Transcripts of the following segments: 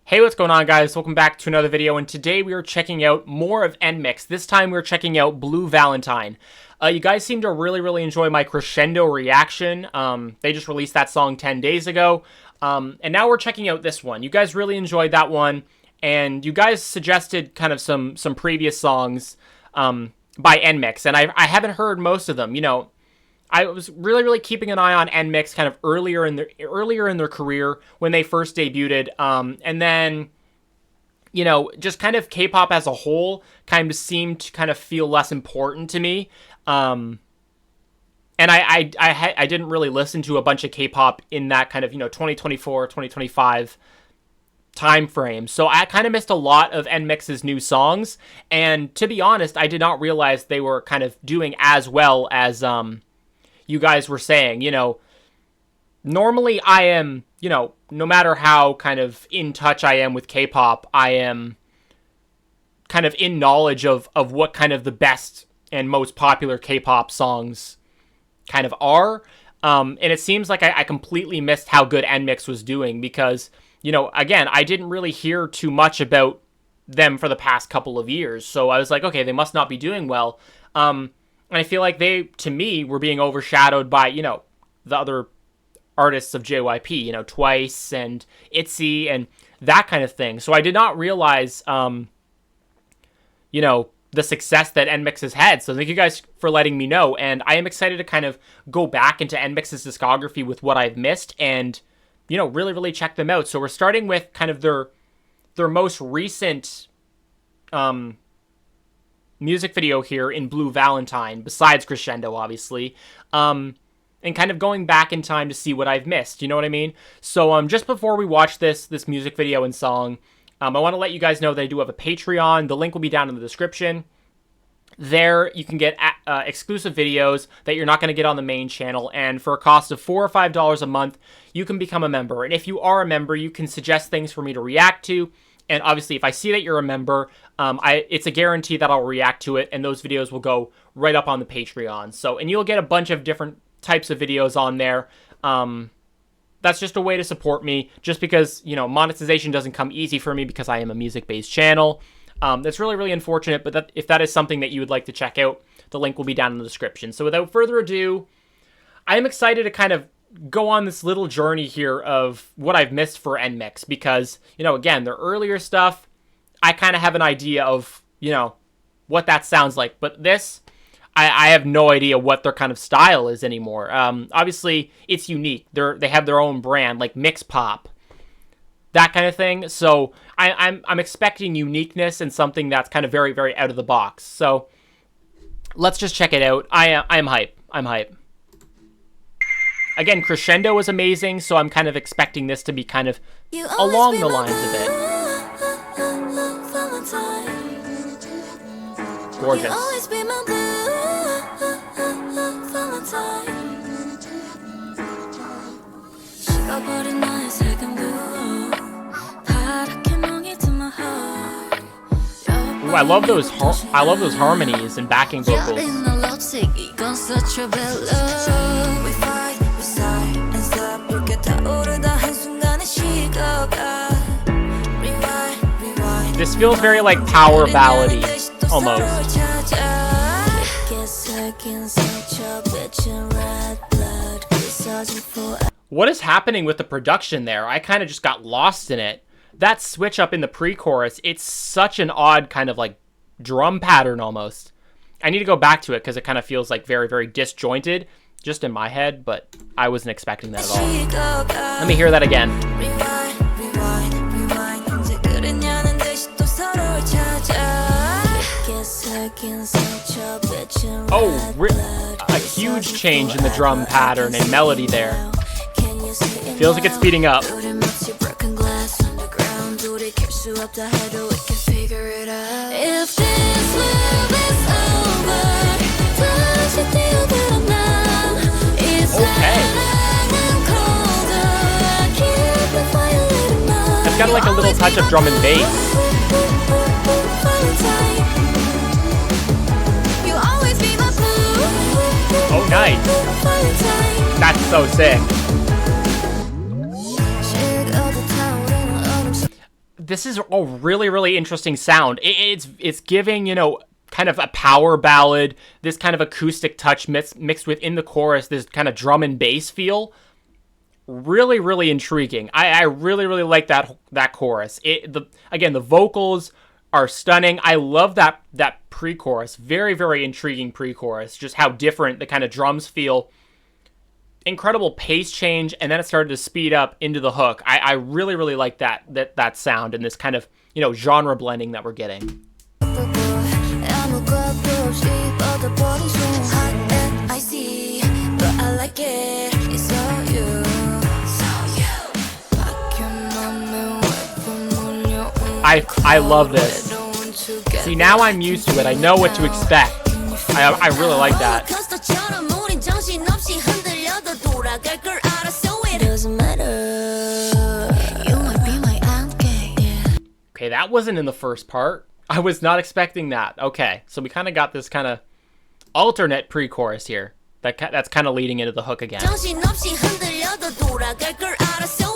Hey, what's going on, guys? Welcome back to another video, and today we are checking out more of NMIXX. This time we're checking out Blue Valentine. You guys seem to really enjoy my Crescendo reaction. They just released that song 10 days ago, and now we're checking out this one. You guys really enjoyed that one, and you guys suggested kind of some previous songs by NMIXX, and I haven't heard most of them. You know, I was really keeping an eye on NMIXX kind of earlier in their career when they first debuted, and then, you know, just kind of K-pop as a whole kind of seemed to kind of feel less important to me, and I didn't really listen to a bunch of K-pop in that kind of, you know, 2024 2025 time frame, so I kind of missed a lot of NMIXX's new songs, and to be honest, I did not realize they were kind of doing as well as you guys were saying. You know, normally I am, you know, no matter how kind of in touch I am with K-pop, I am kind of in knowledge of what kind of the best and most popular K-pop songs kind of are. And it seems like I completely missed how good NMIXX was doing because, you know, again, I didn't really hear too much about them for the past couple of years. So I was like, okay, they must not be doing well. And I feel like they, to me, were being overshadowed by, you know, the other artists of JYP, you know, Twice and ITZY and that kind of thing. So I did not realize, you know, the success that NMIXX has had. So thank you guys for letting me know. And I am excited to kind of go back into NMIXX's discography with what I've missed and, you know, really check them out. So we're starting with kind of their most recent music video here in Blue Valentine, besides Crescendo, obviously, and kind of going back in time to see what I've missed, you know what I mean? So just before we watch this music video and song, I want to let you guys know that I do have a Patreon. The link will be down in the description. There you can get exclusive videos that you're not going to get on the main channel, and for a cost of $4 or $5 a month, you can become a member. And if you are a member, you can suggest things for me to react to. And obviously, if I see that you're a member, it's a guarantee that I'll react to it, and those videos will go right up on the Patreon. So, and you'll get a bunch of different types of videos on there. That's just a way to support me, just because, you know, monetization doesn't come easy for me because I am a music-based channel. That's really unfortunate, but if that is something that you would like to check out, the link will be down in the description. So without further ado, I am excited to kind of go on this little journey here of what I've missed for NMIXX because, you know, again, their earlier stuff, I kind of have an idea of, you know, what that sounds like, but this, I have no idea what their kind of style is anymore. Obviously, it's unique. They have their own brand, like Mixxpop, that kind of thing. So I'm expecting uniqueness and something that's kind of very out of the box. So let's just check it out. I'm hype. I'm hype. Again, Crescendo was amazing, so I'm kind of expecting this to be kind of along the lines of it. Gorgeous. Ooh, I love those harmonies and backing vocals. This feels very like power ballady, almost. What is happening with the production there? I kind of just got lost in it. That switch up in the pre-chorus, it's such an odd kind of like drum pattern almost. I need to go back to it because it kind of feels like very disjointed, just in my head, but I wasn't expecting that at all. Let me hear that again. Oh, a huge change in the drum pattern and melody there. Feels like it's speeding up. Okay. It's got like a little touch of drum and bass. Oh, nice. That's so sick. this is a really, really interesting sound. It's giving, you know, kind of a power ballad, this kind of acoustic touch mixed within the chorus, this kind of drum and bass feel. Really, really intriguing. I really, really like that chorus. Again, the vocals are stunning. I love that pre-chorus. Very, very intriguing pre-chorus. Just how different the kind of drums feel. Incredible pace change, and then it started to speed up into the hook. I really, really like that sound and this kind of, you know, genre blending that we're getting. I love this. See, now I'm used to it. I know what to expect. I really like that. Okay, that wasn't in the first part. I was not expecting that. Okay, so we kind of got this kind of alternate pre-chorus here. That's kind of leading into the hook again.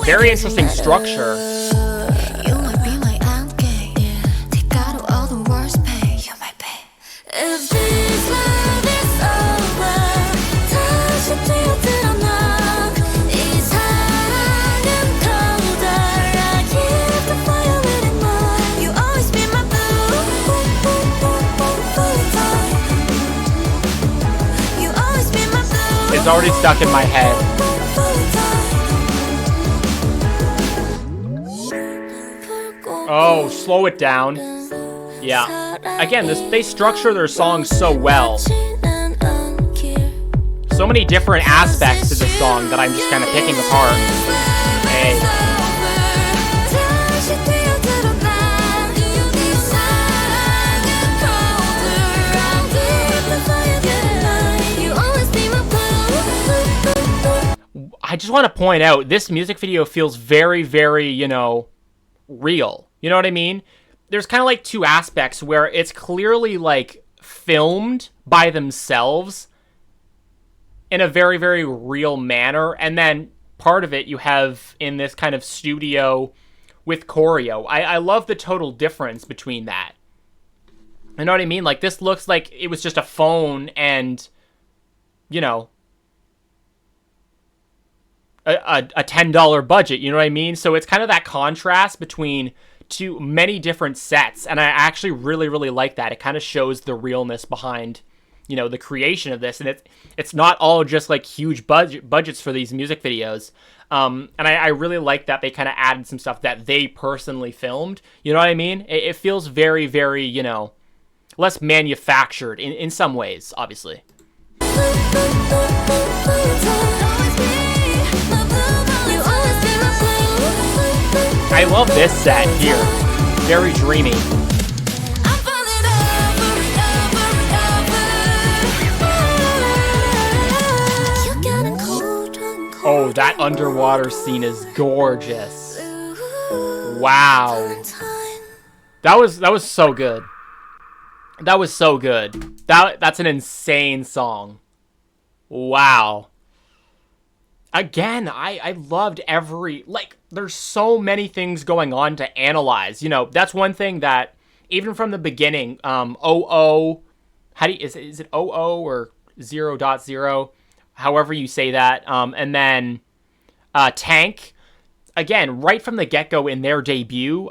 Very interesting structure. It's already stuck in my head. Oh, slow it down. Yeah. Again, they structure their songs so well. So many different aspects to the song that I'm just kind of picking apart. Hey. I just want to point out, this music video feels very, very, you know, real. You know what I mean? There's kind of like two aspects where it's clearly like filmed by themselves in a very, very real manner. And then part of it you have in this kind of studio with choreo. I love the total difference between that. You know what I mean? Like, this looks like it was just a phone and, you know, a $10 budget, you know what I mean? So it's kind of that contrast between many different sets, and I actually really, really like that. It kind of shows the realness behind, you know, the creation of this, and it's not all just like huge budgets for these music videos. And I really like that they kind of added some stuff that they personally filmed. You know what I mean? It feels very, very, you know, less manufactured in some ways, obviously. I love this set here. Very dreamy. Oh, that underwater scene is gorgeous. Wow. That was so good. That was so good. That's an insane song. Wow. Again, I loved every, like, there's so many things going on to analyze. You know, that's one thing that, even from the beginning, OO, is it OO or 0.0? However you say that. And then Tank, again, right from the get-go in their debut,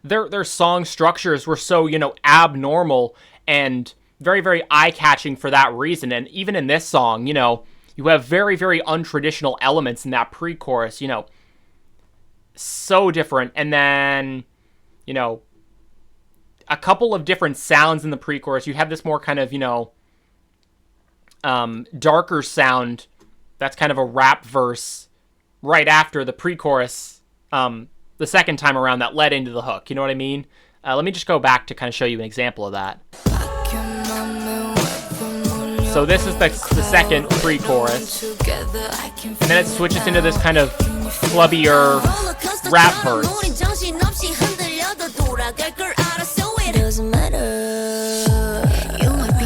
their song structures were so, you know, abnormal and very, very eye-catching for that reason. And even in this song, you know, you have very, very untraditional elements in that pre-chorus, you know, so different. And then, you know, a couple of different sounds in the pre-chorus. You have this more kind of, you know, darker sound that's kind of a rap verse right after the pre-chorus, the second time around that led into the hook. You know what I mean? Let me just go back to kind of show you an example of that. So this is the second pre-chorus, and then it switches into this kind of clubbier rap verse.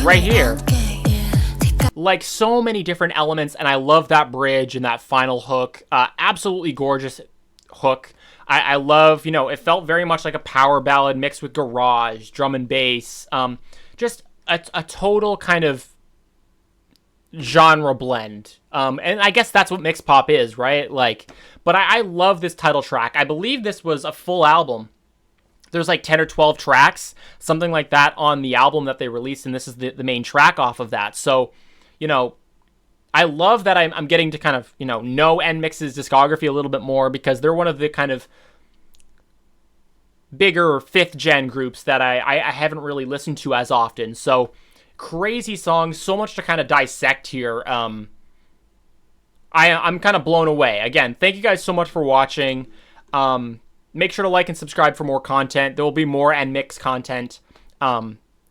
Right here. Like, so many different elements, and I love that bridge and that final hook. Absolutely gorgeous. hook. I love, you know, it felt very much like a power ballad mixed with garage, drum and bass. Just a total kind of genre blend. And I guess that's what Mixxpop is, right? Like, but I love this title track. I believe this was a full album. There's like 10 or 12 tracks, something like that on the album that they released, and this is the main track off of that. So, you know, I love that I'm getting to kind of, you know NMIXX's discography a little bit more, because they're one of the kind of bigger 5th gen groups that I haven't really listened to as often. So, crazy songs, so much to kind of dissect here. I'm kind of blown away. Again, thank you guys so much for watching. Make sure to like and subscribe for more content. There will be more NMIXX content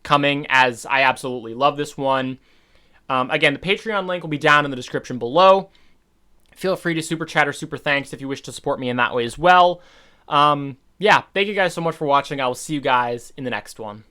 coming, as I absolutely love this one. Again, the Patreon link will be down in the description below. Feel free to super chat or super thanks if you wish to support me in that way as well. Yeah, thank you guys so much for watching. I will see you guys in the next one.